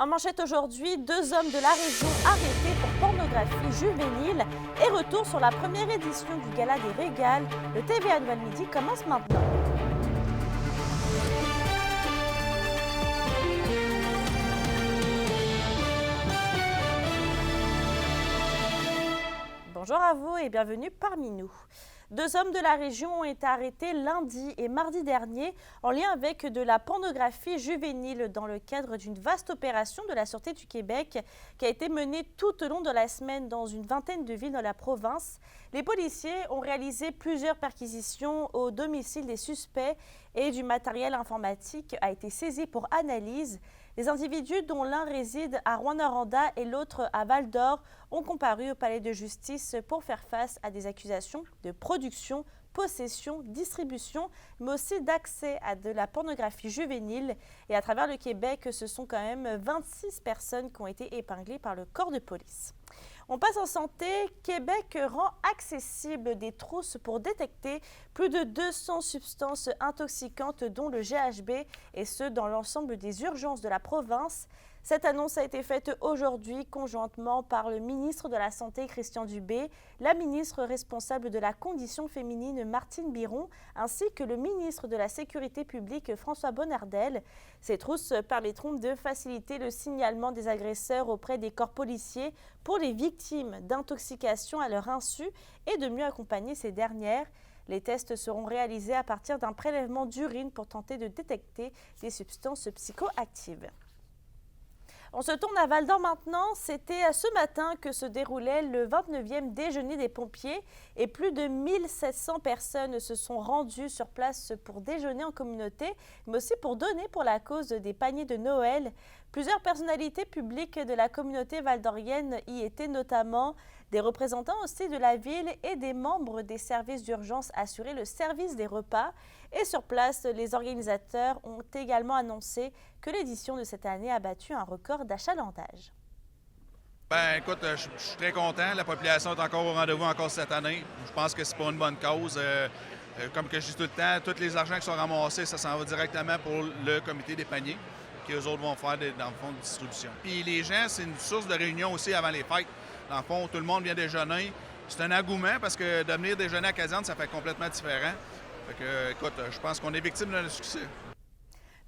En manchette aujourd'hui, 2 hommes de la région arrêtés pour pornographie juvénile et retour sur la première édition du Gala des Régales. Le TVA Nouvelle Midi commence maintenant. Bonjour à vous et bienvenue parmi nous. 2 hommes de la région ont été arrêtés lundi et mardi dernier en lien avec de la pornographie juvénile dans le cadre d'une vaste opération de la Sûreté du Québec qui a été menée tout au long de la semaine dans une vingtaine de villes dans la province. Les policiers ont réalisé plusieurs perquisitions au domicile des suspects et du matériel informatique a été saisi pour analyse. Les individus, dont l'un réside à Rouyn-Noranda et l'autre à Val-d'Or, ont comparu au palais de justice pour faire face à des accusations de production, possession, distribution, mais aussi d'accès à de la pornographie juvénile. Et à travers le Québec, ce sont quand même 26 personnes qui ont été épinglées par le corps de police. On passe en santé. Québec rend accessible des trousses pour détecter plus de 200 substances intoxicantes, dont le GHB, et ce, dans l'ensemble des urgences de la province. Cette annonce a été faite aujourd'hui conjointement par le ministre de la Santé, Christian Dubé, la ministre responsable de la Condition féminine, Martine Biron, ainsi que le ministre de la Sécurité publique, François Bonnardel. Ces trousses permettront de faciliter le signalement des agresseurs auprès des corps policiers pour les victimes d'intoxication à leur insu et de mieux accompagner ces dernières. Les tests seront réalisés à partir d'un prélèvement d'urine pour tenter de détecter des substances psychoactives. On se tourne à Val-d'Or maintenant. C'était ce matin que se déroulait le 29e déjeuner des pompiers et plus de 1700 personnes se sont rendues sur place pour déjeuner en communauté, mais aussi pour donner pour la cause des paniers de Noël. Plusieurs personnalités publiques de la communauté val-d'orienne y étaient, notamment des représentants aussi de la ville et des membres des services d'urgence assuraient le service des repas. Et sur place, les organisateurs ont également annoncé que l'édition de cette année a battu un record d'achalandage. Écoute, je suis très content. La population est encore au rendez-vous encore cette année. Je pense que c'est pour une bonne cause. Comme que je dis tout le temps, tous les argents qui sont ramassés, ça s'en va directement pour le comité des paniers, qui eux autres vont faire dans le fond de distribution. Puis les gens, c'est une source de réunion aussi avant les fêtes. Dans le fond, tout le monde vient déjeuner. C'est un engouement parce que de venir déjeuner à Caserne, ça fait complètement différent. Fait que, écoute, je pense qu'on est victime d'un succès.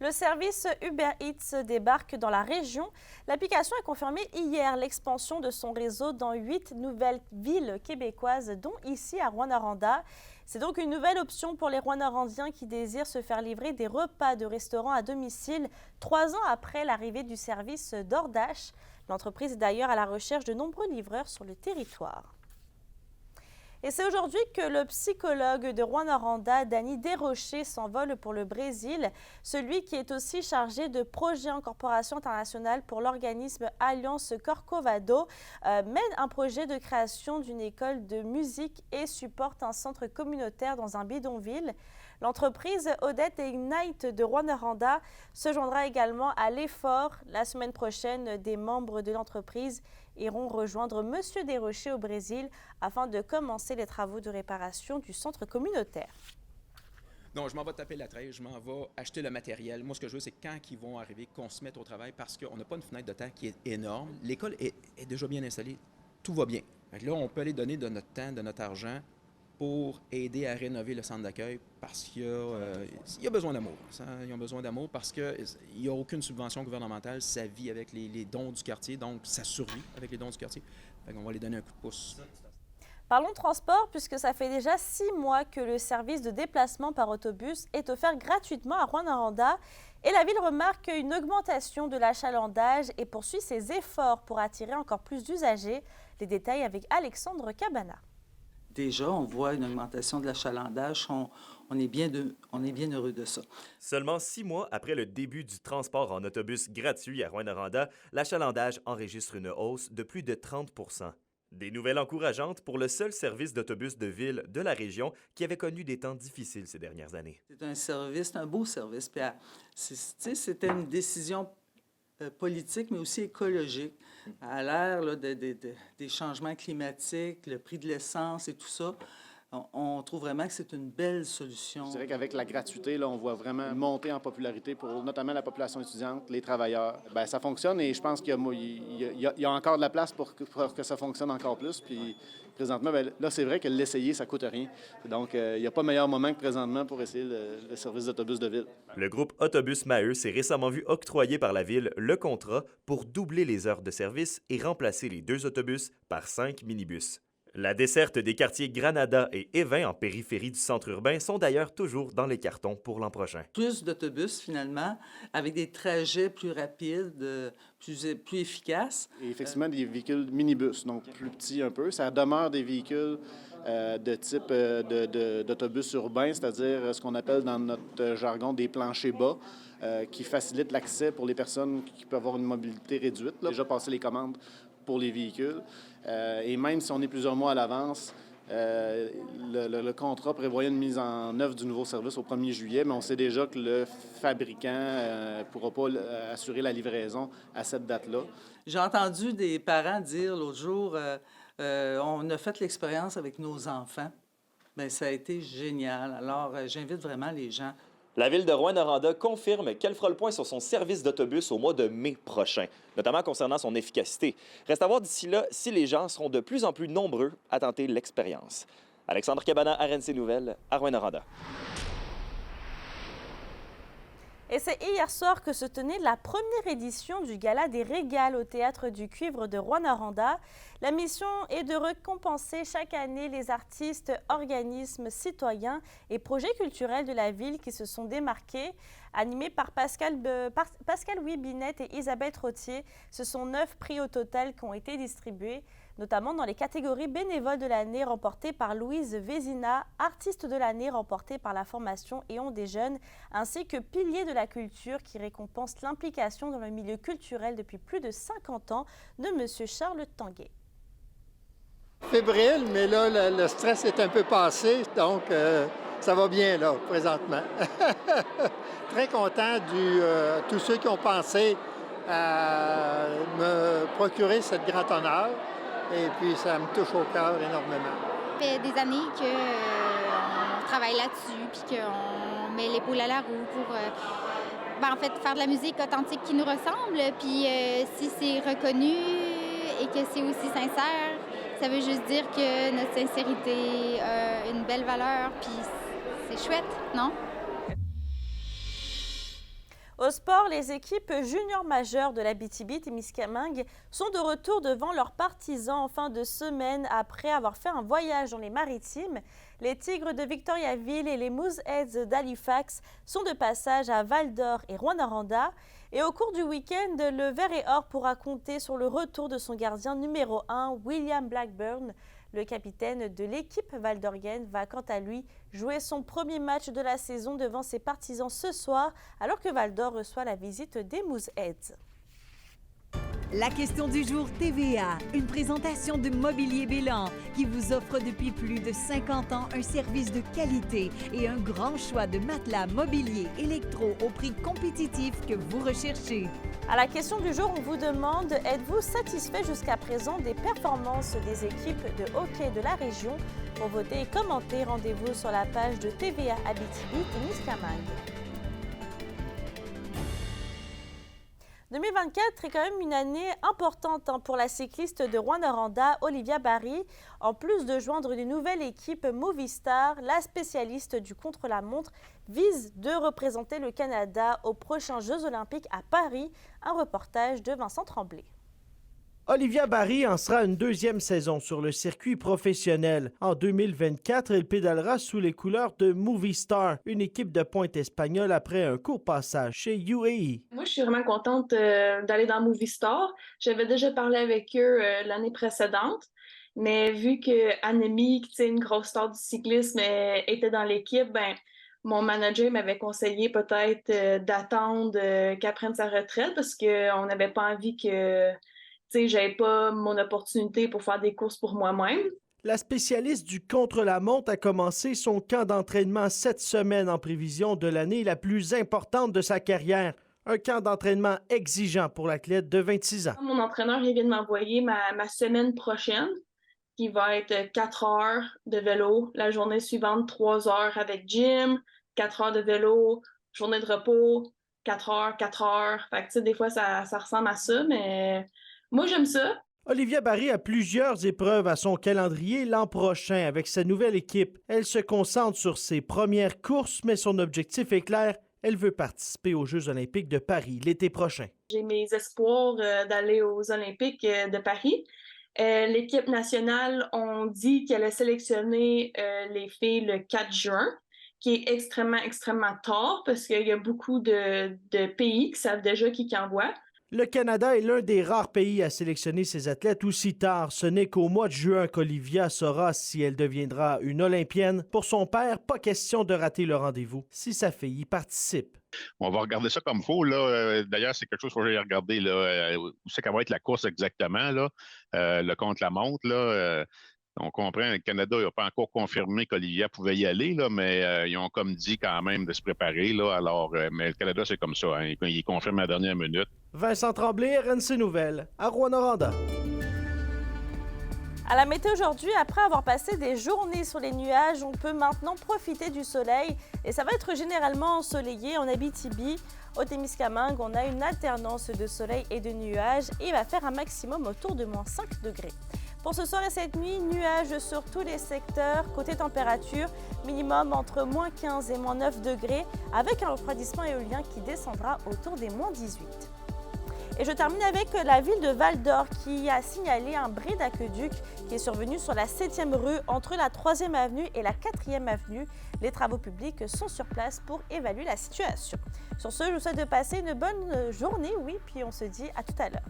Le service Uber Eats débarque dans la région. L'application a confirmé hier l'expansion de son réseau dans 8 nouvelles villes québécoises, dont ici à Rouyn-Noranda. C'est donc une nouvelle option pour les Rouyn-Norandiens qui désirent se faire livrer des repas de restaurant à domicile 3 ans après l'arrivée du service DoorDash. L'entreprise est d'ailleurs à la recherche de nombreux livreurs sur le territoire. Et c'est aujourd'hui que le psychologue de Rouyn-Noranda, Danny Desrochers, s'envole pour le Brésil. Celui qui est aussi chargé de projets en corporation internationale pour l'organisme Alliance Corcovado mène un projet de création d'une école de musique et supporte un centre communautaire dans un bidonville. L'entreprise Odette Ignite de Rouyn-Noranda se joindra également à l'effort. La semaine prochaine, des membres de l'entreprise iront rejoindre M. Desrochers au Brésil afin de commencer les travaux de réparation du centre communautaire. Non, je m'en vais taper la traîne, je m'en vais acheter le matériel. Moi, ce que je veux, c'est quand ils vont arriver, qu'on se mette au travail parce qu'on n'a pas une fenêtre de temps qui est énorme. L'école est déjà bien installée, tout va bien. Fait que là, on peut aller donner de notre temps, de notre argent pour aider à rénover le centre d'accueil parce qu'il y a besoin d'amour. Ils ont besoin d'amour parce qu'il n'y a aucune subvention gouvernementale. Ça vit avec les dons du quartier, donc ça survit avec les dons du quartier. Fait qu'on va les donner un coup de pouce. Parlons transport, puisque ça fait déjà 6 mois que le service de déplacement par autobus est offert gratuitement à Rouyn-Noranda. Et la ville remarque une augmentation de l'achalandage et poursuit ses efforts pour attirer encore plus d'usagers. Les détails avec Alexandre Cabana. Déjà, on voit une augmentation de l'achalandage. On est bien heureux de ça. Seulement 6 mois après le début du transport en autobus gratuit à Rouyn-Noranda, l'achalandage enregistre une hausse de plus de 30 %. Des nouvelles encourageantes pour le seul service d'autobus de ville de la région qui avait connu des temps difficiles ces dernières années. C'est un beau service. Puis, c'était une décision politique, mais aussi écologique. À l'ère des changements climatiques, le prix de l'essence et tout ça, On trouve vraiment que c'est une belle solution. Je dirais qu'avec la gratuité, là, on voit vraiment une montée en popularité pour notamment la population étudiante, les travailleurs. Bien, ça fonctionne et je pense qu'il y a encore de la place pour que ça fonctionne encore plus. Puis présentement, bien, là, c'est vrai que l'essayer, ça ne coûte rien. Donc, il n'y a pas meilleur moment que présentement pour essayer le service d'autobus de ville. Le groupe Autobus Maheu s'est récemment vu octroyer par la Ville le contrat pour doubler les heures de service et remplacer les 2 autobus par 5 minibus. La desserte des quartiers Granada et Évin en périphérie du centre urbain sont d'ailleurs toujours dans les cartons pour l'an prochain. Plus d'autobus, finalement, avec des trajets plus rapides, plus efficaces. Et effectivement, des véhicules minibus, donc plus petits un peu. Ça demeure des véhicules de type d'autobus urbain, c'est-à-dire ce qu'on appelle dans notre jargon des planchers bas, qui facilitent l'accès pour les personnes qui peuvent avoir une mobilité réduite. Là. Déjà passé les commandes pour les véhicules. Et même si on est plusieurs mois à l'avance, le contrat prévoyait une mise en œuvre du nouveau service au 1er juillet, mais on sait déjà que le fabricant ne pourra pas assurer la livraison à cette date-là. J'ai entendu des parents dire l'autre jour, on a fait l'expérience avec nos enfants. Bien, ça a été génial. Alors, j'invite vraiment les gens. La Ville de Rouyn-Noranda confirme qu'elle fera le point sur son service d'autobus au mois de mai prochain, notamment concernant son efficacité. Reste à voir d'ici là si les gens seront de plus en plus nombreux à tenter l'expérience. Alexandre Cabana, RNC Nouvelles, à Rouyn-Noranda. Et c'est hier soir que se tenait la première édition du Gala des Régals au Théâtre du Cuivre de Rouyn-Noranda. La mission est de récompenser chaque année les artistes, organismes, citoyens et projets culturels de la ville qui se sont démarqués. Animés par Pascal-Louis Binette et Isabelle Trottier, ce sont 9 prix au total qui ont été distribués, notamment dans les catégories bénévoles de l'année remportées par Louise Vézina, artiste de l'année remportée par la formation Éon des jeunes, ainsi que pilier de la culture qui récompense l'implication dans le milieu culturel depuis plus de 50 ans de M. Charles Tanguay. Fébrile, mais là, le stress est un peu passé, donc ça va bien, là, présentement. Très content de tous ceux qui ont pensé à me procurer ce grand honneur, et puis ça me touche au cœur énormément. Ça fait des années qu'on travaille là-dessus, puis qu'on met l'épaule à la roue pour en fait, faire de la musique authentique qui nous ressemble, puis si c'est reconnu et que c'est aussi sincère, ça veut juste dire que notre sincérité a une belle valeur, puis c'est chouette, non? Au sport, les équipes juniors majeures de l'Abitibi-Témiscamingue sont de retour devant leurs partisans en fin de semaine après avoir fait un voyage dans les Maritimes. Les Tigres de Victoriaville et les Mooseheads d'Halifax sont de passage à Val-d'Or et Rouyn-Noranda. Et au cours du week-end, le Vert et Or pourra compter sur le retour de son gardien numéro 1, William Blackburn. Le capitaine de l'équipe valdorienne va quant à lui jouer son premier match de la saison devant ses partisans ce soir, alors que Val-d'Or reçoit la visite des Mooseheads. La question du jour TVA, une présentation de Mobilier Bélan qui vous offre depuis plus de 50 ans un service de qualité et un grand choix de matelas, mobilier, électro au prix compétitif que vous recherchez. À la question du jour, on vous demande, êtes-vous satisfait jusqu'à présent des performances des équipes de hockey de la région? Pour voter et commenter, rendez-vous sur la page de TVA Abitibi-Témiscamingue. 2024 est quand même une année importante pour la cycliste de Rouyn-Noranda, Olivia Barry. En plus de joindre une nouvelle équipe Movistar, la spécialiste du contre-la-montre vise de représenter le Canada aux prochains Jeux olympiques à Paris. Un reportage de Vincent Tremblay. Olivia Barry en sera une deuxième saison sur le circuit professionnel. En 2024, elle pédalera sous les couleurs de Movistar, une équipe de pointe espagnole après un court passage chez UAE. Moi, je suis vraiment contente d'aller dans Movistar. J'avais déjà parlé avec eux l'année précédente, mais vu que Annemie, qui est une grosse star du cyclisme, était dans l'équipe, mon manager m'avait conseillé peut-être d'attendre qu'elle prenne sa retraite parce qu'on n'avait pas envie que j'avais pas mon opportunité pour faire des courses pour moi-même. La spécialiste du contre-la-montre a commencé son camp d'entraînement cette semaine en prévision de l'année la plus importante de sa carrière. Un camp d'entraînement exigeant pour l'athlète de 26 ans. Mon entraîneur il vient de m'envoyer ma semaine prochaine, qui va être 4 heures de vélo. La journée suivante, 3 heures avec gym, 4 heures de vélo, journée de repos, 4 heures, 4 heures. Fait que, tu sais, des fois, ça ressemble à ça, mais moi, j'aime ça. Olivia Barry a plusieurs épreuves à son calendrier l'an prochain avec sa nouvelle équipe. Elle se concentre sur ses premières courses, mais son objectif est clair. Elle veut participer aux Jeux olympiques de Paris l'été prochain. J'ai mes espoirs d'aller aux Olympiques de Paris. L'équipe nationale, on dit qu'elle a sélectionné les filles le 4 juin, qui est extrêmement tard parce qu'il y a beaucoup de pays qui savent déjà qui envoie. Le Canada est l'un des rares pays à sélectionner ses athlètes aussi tard. Ce n'est qu'au mois de juin qu'Olivia saura si elle deviendra une Olympienne. Pour son père, pas question de rater le rendez-vous si sa fille y participe. On va regarder ça comme il faut. D'ailleurs, c'est quelque chose qu'il faut regarder. Où c'est qu'elle va être la course exactement, là, le contre-la-montre. On comprend que le Canada n'a pas encore confirmé qu'Olivia pouvait y aller, là, mais ils ont comme dit quand même de se préparer. Là, alors, mais le Canada, c'est comme ça. Hein, ils confirment à la dernière minute. Vincent Tremblay, RNC Nouvelles, à Rouyn-Noranda. À la météo aujourd'hui, après avoir passé des journées sur les nuages, on peut maintenant profiter du soleil et ça va être généralement ensoleillé en Abitibi. Au Témiscamingue, on a une alternance de soleil et de nuages et il va faire un maximum autour de moins 5 degrés. Pour ce soir et cette nuit, nuages sur tous les secteurs. Côté température, minimum entre moins 15 et moins 9 degrés avec un refroidissement éolien qui descendra autour des moins 18. Et je termine avec la ville de Val-d'Or qui a signalé un bris d'aqueduc qui est survenu sur la 7e rue entre la 3e avenue et la 4e avenue. Les travaux publics sont sur place pour évaluer la situation. Sur ce, je vous souhaite de passer une bonne journée, puis on se dit à tout à l'heure.